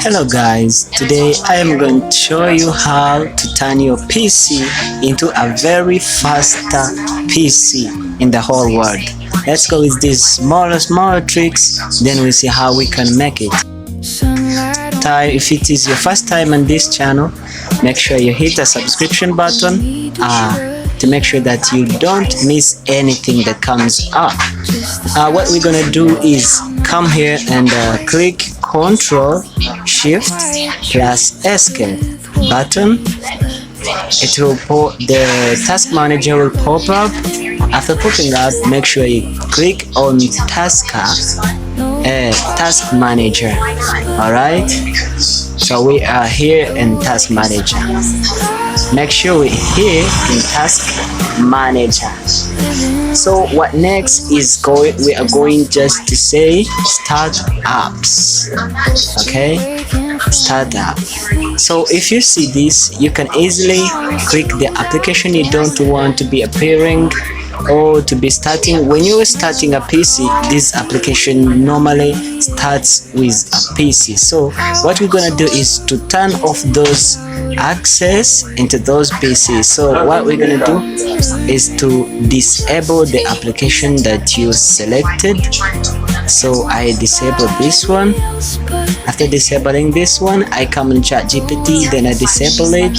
Hello guys, today I am going to show you how to turn your PC into a very faster PC in the whole world. Let's go with these smaller tricks, then we see how we can make it. If it is your first time on this channel, make sure you hit the subscription button to make sure that you don't miss anything that comes up. What we're gonna do is come here and click Ctrl Shift plus Escape button. It will the task manager will pop up. After popping up, make sure you click on task manager. Alright, so we are here in task manager. Make sure we're here in task manager. So what next is we are going just to say start apps. Okay, start up. So if you see this, you can easily click the application you don't want to be appearing or to be starting. When you are starting a PC, this application normally starts with a PC. So what we're gonna do is to turn off those access into those PCs. So what we're gonna do is to disable the application that you selected. So I disable this one. After disabling this one, I come in ChatGPT, then I disable it.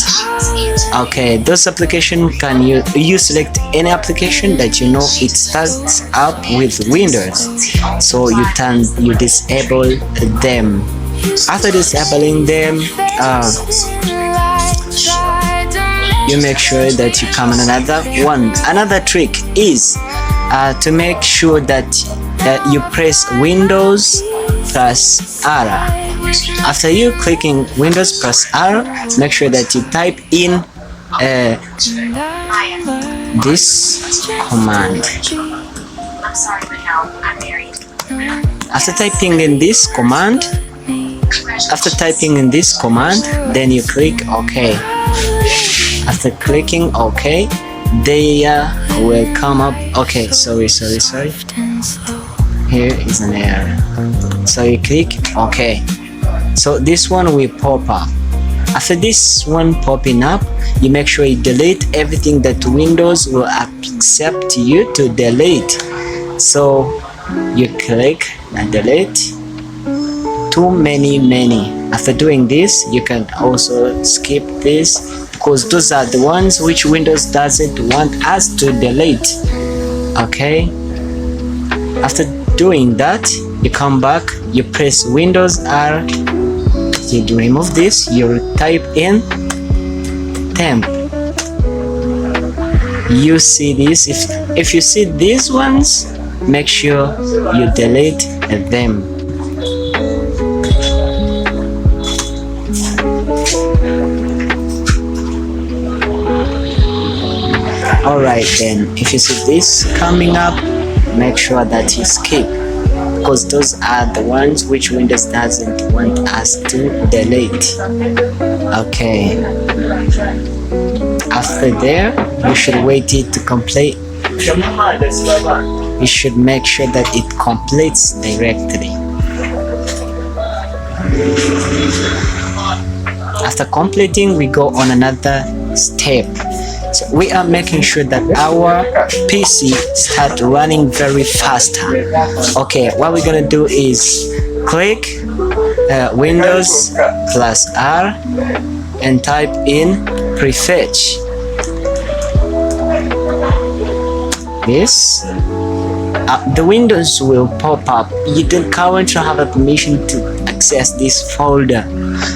Okay, those applications can you select any application that you know it starts up with Windows. So you disable them. After disabling them, you make sure that you come on another one. Another trick is to make sure that you press Windows plus R. After you clicking Windows plus R, make sure that you type in this command. After typing in this command, then you click OK. After clicking OK, they will come up. Okay, sorry. Here is an error. So you click OK. So this one will pop up. After this one popping up, you make sure you delete everything that Windows will accept you to delete. So you click and delete too many. After doing this, you can also skip this because those are the ones which Windows doesn't want us to delete. Okay, after doing that, you come back, you press Windows R, you remove this, you type in temp. You see this. If you see these ones, make sure you delete them. Alright, then if you see this coming up, make sure that you skip, because those are the ones which Windows doesn't want us to delete. Okay, after there, you should wait it to complete. You should make sure that it completes directly. After completing, we go on another step. So we are making sure that our PC start running very faster. Okay, what we're gonna do is click Windows plus R and type in prefetch. This the Windows will pop up. You don't currently have a permission to access this folder.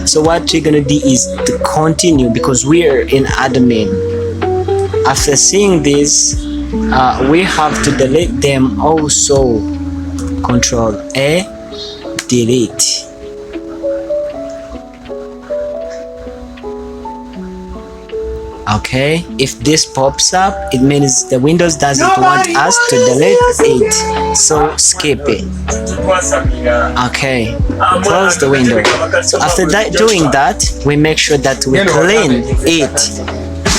So what we're gonna do is to continue because we are in admin. After seeing this, we have to delete them also. Control A, delete. Okay, if this pops up, it means the Windows doesn't want us to delete it, so skip it. Okay, close the window. So after doing that, we make sure that we clean it.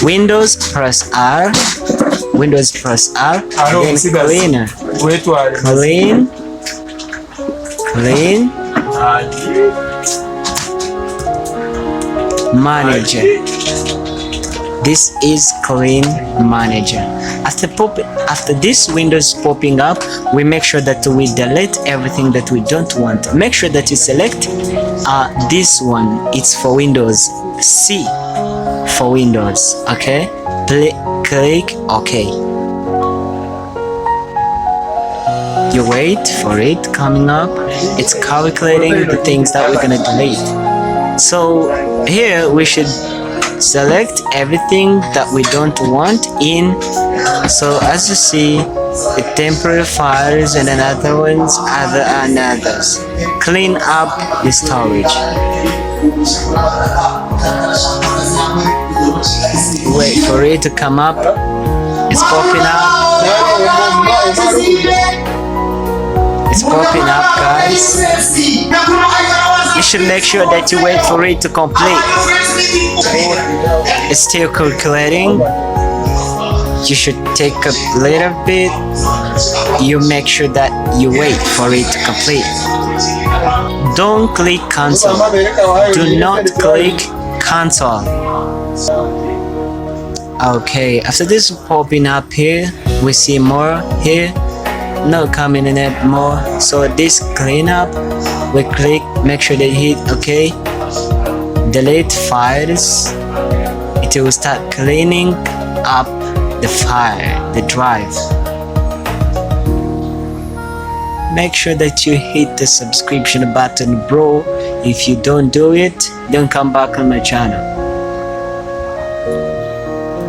Windows plus R, then cleaner, clean, Manager. This is Clean Manager. After this window is popping up, we make sure that we delete everything that we don't want. Make sure that you select this one. It's for Windows. C for Windows. Okay. Click OK. You wait for it coming up. It's calculating the things that we're gonna delete. So here we should select everything that we don't want in. So as you see, the temporary files and then other ones, others. Clean up the storage. Wait for it to come up. It's popping up. It's popping up, guys. You should make sure that you wait for it to complete. It's still calculating. You should take a little bit. You make sure that you wait for it to complete. Don't click cancel. Do not click cancel. Okay, after this popping up here, we see more here. No coming in it more. So this clean up, we click, make sure they hit OK. Delete files. It will start cleaning up the file, the drive. Make sure that you hit the subscription button, bro. If you don't do it, don't come back on my channel.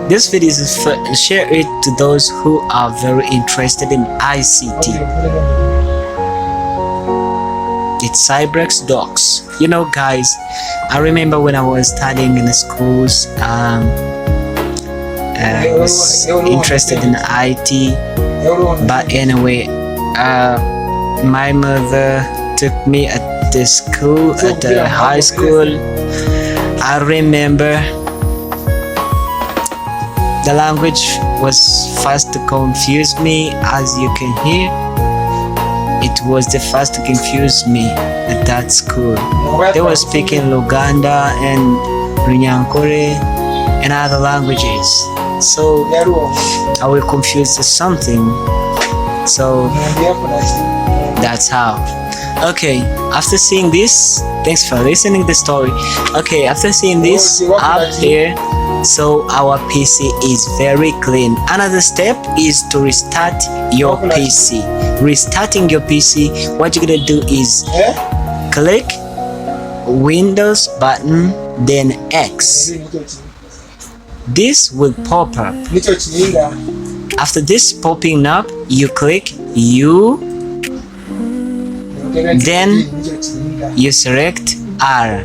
This video is for share it to those who are very interested in ICT. It's CybraxDocs. You know, guys, I remember when I was studying in the schools, I was interested in IT, but anyway, my mother took me at the school, at the high school. I remember the language was first to confuse me. As you can hear, it was the first to confuse me at that school. They were speaking Luganda and Runyankore and other languages, so I was confused to something. So that's how. Okay, after seeing this, thanks for listening to the story. Okay, after seeing this up here, so our PC is very clean. Another step is to restart your PC. Restarting your PC, what you're gonna do is click Windows button, then X. This will pop up. After this popping up, you click U, then you select R.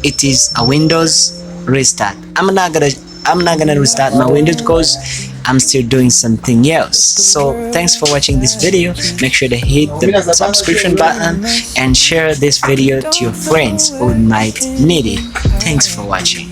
It is a Windows restart. I'm not gonna restart my Windows because I'm still doing something else. So thanks for watching this video. Make sure to hit the subscription button and share this video to your friends who might need it. Thanks for watching.